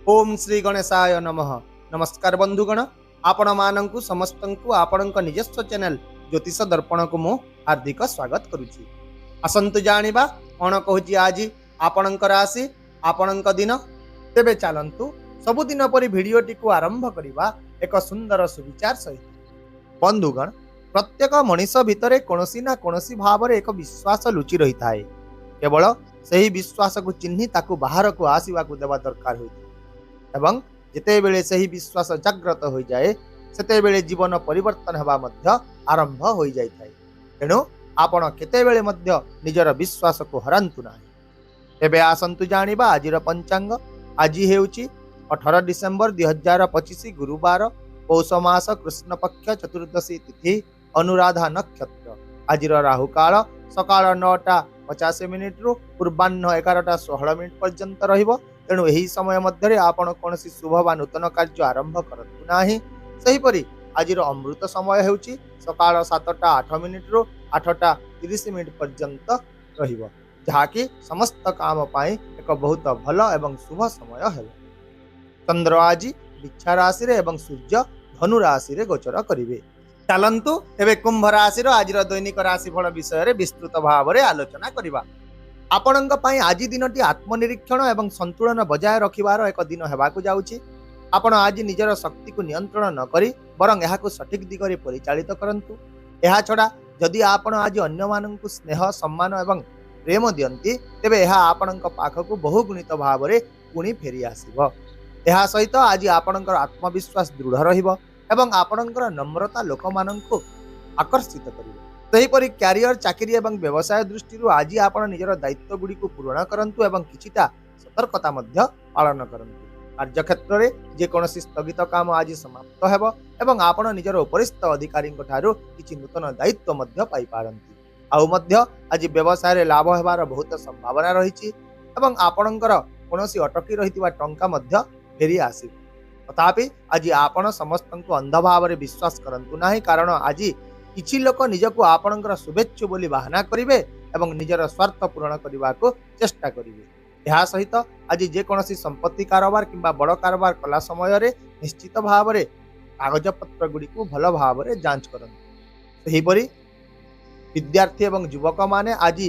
ओम श्री गणेशाय नमः। नमस्कार बंधुगण, आपण मानंकु समस्तंकु आपणक निजस्व चैनल ज्योतिष दर्पण को मु हार्दिक स्वागत करुछि। आसंतु जानिबा कोन कहूछि आज आपणक राशि आपणक दिन। तेबे चलंतु सबुदिन परि भिडियोटी को आरंभ करिबा एक सुंदर सुविचार सहित। बंधुगण, प्रत्येक मनीष भितरे कोनोसी ना कोनोसी भावरे एक विश्वास लुचि रही थाए। केवल सही विश्वास को चिन्हि ताकू बाहर को आसीबा को देवा दरकार होइଥାଏ एवं जेतेबेले सही विश्वास जाग्रत हो जाए सेतेबेले जीवन परिवर्तन हेबा मध्य आरंभ हो जाय थाए। तेणु आपण केतेबेले मध्य निजर विश्वास को हरांतु नाही। एबे आसंतु जानिबा आजिर पंचांग। आज हेउची 18 डिसेम्बर 2025 गुरुवार, पौष मास कृष्ण पक्ष चतुर्दशी तिथि, अनुराधा नक्षत्र। आजिर राहु काल सकाळ 9:50 रु पूर्वाह्न 11:16 पर्यंत रहिबो। तेणु यही समय मध्य आपण कौन शुभ बा नूतन कार्य आरंभ करतु नाही। सेहीपरि आजिर अमृत समय हेउची सकाळ 7:08 रु 8:30 पर्यंत रहिबो, जहाँकि समस्त काम पाई एक बहुत भल एवं शुभ समय है। चंद्र आज वृक्ष राशि एवं सूर्य धनु राशि गोचर करिवे। चलंतु एबे कुंभ राशि आजिर दैनिक राशिफल विषय विस्तृत भाव में आलोचना करिबा। आपणक पई आज दिनटी आत्मनिरीक्षण एवं संतुलन बजाय रखिबार एक दिन हेबाकु जाउछि। आपण आज निजर शक्ति को नियंत्रण न करी बरं एहाकु सठिक दिगरे परिचालित करंतु। एहा छडा जदि आपण आज अन्य माननकु स्नेह सम्मान एवं प्रेम दियंती तेबे एहा आपणक पाखकु बहुगुणित भाव में पुणी फेरी आसीबो। एहा सहित आज आपणकर आत्मविश्वास दृढ़ रहिबो एवं आपणकर नम्रता लोकमाननकु आकर्षित करिवो। सेहीपरि क्यारियर चाकरी एवं व्यवसाय दृष्टि आज आप निजर दायित्व गुड़ी को पूरण करंतु एवं किछिटा सतर्कता मध्य पालन करंतु। कार्यक्षेत्र में जेकोसी स्थगित काम आज समाप्त हेबो एवं आपण निजर उपरिस्थ अधिकारी किछि नूतन दायित्व मध्य पाई पारंती। आउ मध्य आज व्यवसाय रे लाभ हेबार बहुत संभावना रही एवं आपणकर कोनोसी अटकी रहितिबा टंका मध्य फेरी आसी। तथापि आज आपण समस्तंकु अंध भाव में विश्वास करंतु नाही, कारण आज किछि लोक निजको आपणकर शुभेच्छु बोली बाहाना करिवे एवं निजर स्वार्थ पूरण करने को चेष्टा करिवे। यह सहित आज जेकोसी संपत्ति कारोबार किंबा बड़ कारोबार कला समय रे निश्चित भाव में कागज पत्र गुड़ी को भल भाव में जांच करंतु। सेहीपरि विद्यार्थी एवं युवक माने आज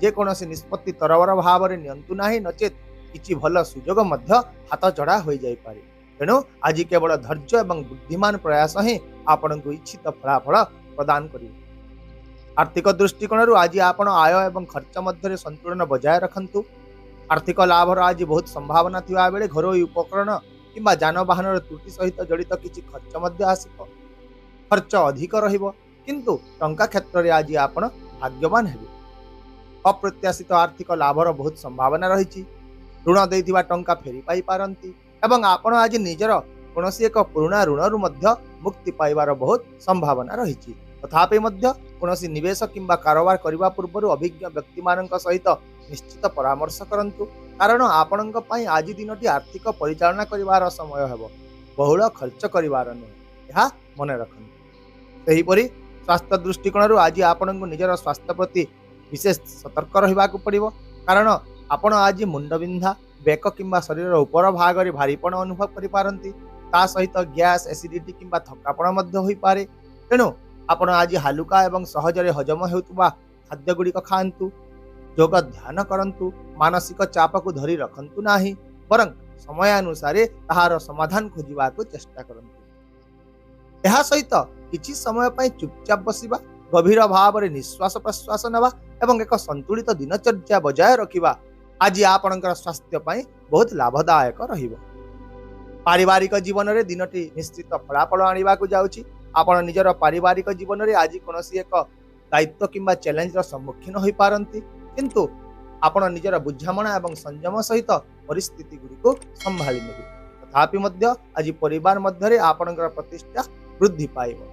जेकोसी निष्पत्ति तरबर भाव में नियंतु नाही, नचेत किछि भल सुजोग मध्य हाथ चढ़ा हो जाई पारे। तेणु आज केवल धैर्य एवं बुद्धिमान प्रयास ही आपण को इच्छित फलाफल प्रदान करिवे। आर्थिक दृष्टिकोण आज आपण आय एवं खर्च मध्य संतुलन बजाय रखंतु। आर्थिक लाभर आज बहुत संभावना थिबा बेले घरोई उपकरण किंबा जानवाहन त्रुटि सहित जड़ित किछि खर्च मध्य आसिबो। खर्च अधिक रहिबो, किंतु टंका क्षेत्र में आज आपण भाग्यवान हेबे। अप्रत्याशित आर्थिक लाभर बहुत संभावना रही। ऋण देइथिबा टंका फेरी पाई पारंती एवं आपण आज निजर कोनोसी एक पुराना ऋण मध्य मुक्ति पाइबार बहुत संभावना रही। तथापि मध्य कोनोसी निवेश किंबा कारोबार करबा पूर्व अभिज्ञ व्यक्ति मानक सहित निश्चित परामर्श करंतु, कारण आपणक पई आज दिनटी आर्थिक परिचालना करिवार समय हेबो, बहुल खर्च करिवार नहि। यह मन रखंतु। सेहीपरि स्वास्थ्य दृष्टिकोण आज आपणक निजर स्वास्थ्य प्रति विशेष सतर्क रहिबाकु पड़िबो, कारण आपण आज मुंडबिंधा बेक किंबा शरीर ऊपर भाग रे भारीपण अनुभव करि पारंती। ता सहित गैस एसिडिटी किंबा थकापण मध्य होई पारे। तेणु आपण आज हालुका एवं सहजरे हजम हेउतबा खाद्य गुड़िक खाआंतु, योग ध्यान करंतु, मानसिक चाप को धरी रखंतु नाही, बरं समय अनुसार ताहार समाधान खोजिबा को चेष्टा करंतु। एहा सहित किछि समय पई चुपचाप बसिबा, गभीर भाव में निश्वास प्रश्वास नेबा एवं एक संतुलित दिनचर्या बजाय रखिबा आज आपणकर स्वास्थ्य पई बहुत लाभदायक रहिबो। पारिवारिक जीवन में दिनटी निश्चित फलाफल आनिबा को जाउछि। आपण निजर पारिवारिक जीवन में आज कोनोसी एक दायित्व किंबा चैलेंज सम्मुखीन होई पारंती, किंतु आपण निजर बुझामणा एवं संयम सहित परिस्थिति गुडी को संभाली नेबे। तथापि मध्य आज परिवार मध्य आपणकर प्रतिष्ठा वृद्धि पाइबो।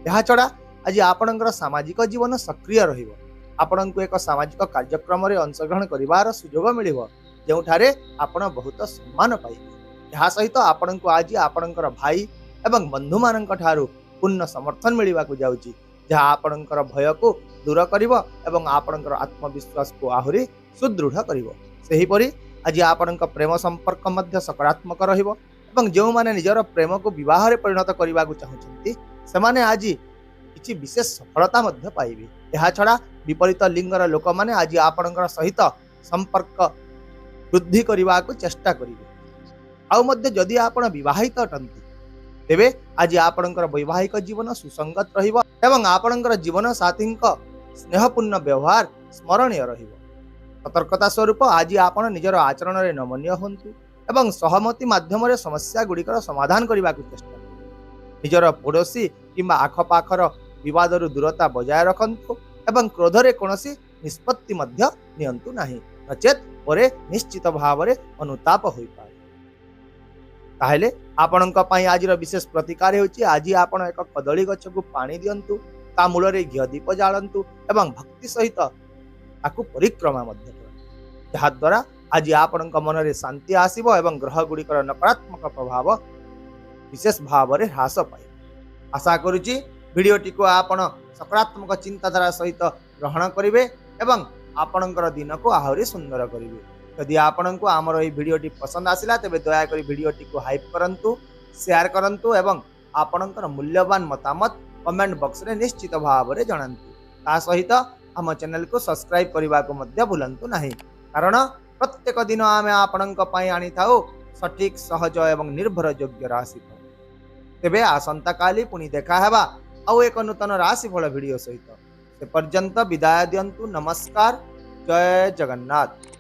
यह छडा आज आपणकर सामाजिक जीवन सक्रिय रहिबो। आपणको एक सामाजिक कार्यक्रम रे अंशग्रहण करिवार सुजोग मिलिबो, जेउठारे आपण बहुत सम्मान पाइबे। यह सहित आपण को आज आपणकर भाई एवं बंधु मानक ठारू पूर्ण समर्थन मिलवा को जाउची, जहाँ आपणकर भय को दूर करिवो एवं आपणकर आत्मविश्वास को आहुरी सुदृढ़ करिवो। सेहीपरि आज आपण प्रेम संपर्क मध्य सकारात्मक रहिबो एवं जो माने निजर प्रेम को विवाह रे परिणत करने को चाहते से आज किसी विशेष सफलता मध्य पाइबे। यह छड़ा विपरीत लिंगर लोक माने आज आपण सहित संपर्क वृद्धि करने को चेष्टा करेंगे। आउ मध्य जदि आपण विवाहित अटंती तेबे आज आपण वैवाहिक जीवन सुसंगत रहिबो एवं आपण जीवन साथी स्नेहपूर्ण व्यवहार स्मरणीय रहिबो। सतर्कता स्वरूप आज आपण निजर आचरण रे नमनीय होंतु एवं सहमति माध्यम समस्या गुड़िकर समाधान करने को चेष्टा करूँ। निजर पड़ोशी किंबा आखपाखर विवाद दूरता बजाय रखंतु एवं क्रोध रे कोनोसी निष्पत्ति मध्य नियंतु नाही, नचेत परे निश्चित भाव में अनुताप होई पारे। ताहेले आपणक पई आजिर विशेष प्रतिकार होची आज आपण एक कदली गछ को पानी दियंतु, ता मूल रे घी दीप जालंतु एवं भक्ति सहित ताकू परिक्रमा मध्य करंतु। जहा द्वारा आज आपणक मन रे शांति आसीबो एवं ग्रह गुड़िकर नकारात्मक प्रभाव विशेष भाव में ह्रास पाए। आशा करुच्ची भिडियोटी को आपण सकारात्मक चिंताधारा सहित ग्रहण करेंगे एवं आपणकर दिन को आहरी सुंदर करेंगे। यदि आपण को आमर ये भिडियोटी पसंद आसिला तेबे दयाकोरी भिडियोटी को हाइप करंतु, शेयर करंतु एवं आपणकर मूल्यवान मतामत कमेंट बॉक्स रे निश्चित भाव में जणांतु। ता सहित आम चैनल को सब्सक्राइब करने को मध्य भूलंतु नहीं, कारण प्रत्येक दिन आमे आपणक पई आनी थाउ सठिक सहज एवं निर्भर योग्य राशिफल। तेबे आसंता काली पुणी देखा हेबा आउ एक नूतन राशिफल भिडियो सहित। से पर्यंत विदाय दियंतु। नमस्कार, जय जगन्नाथ।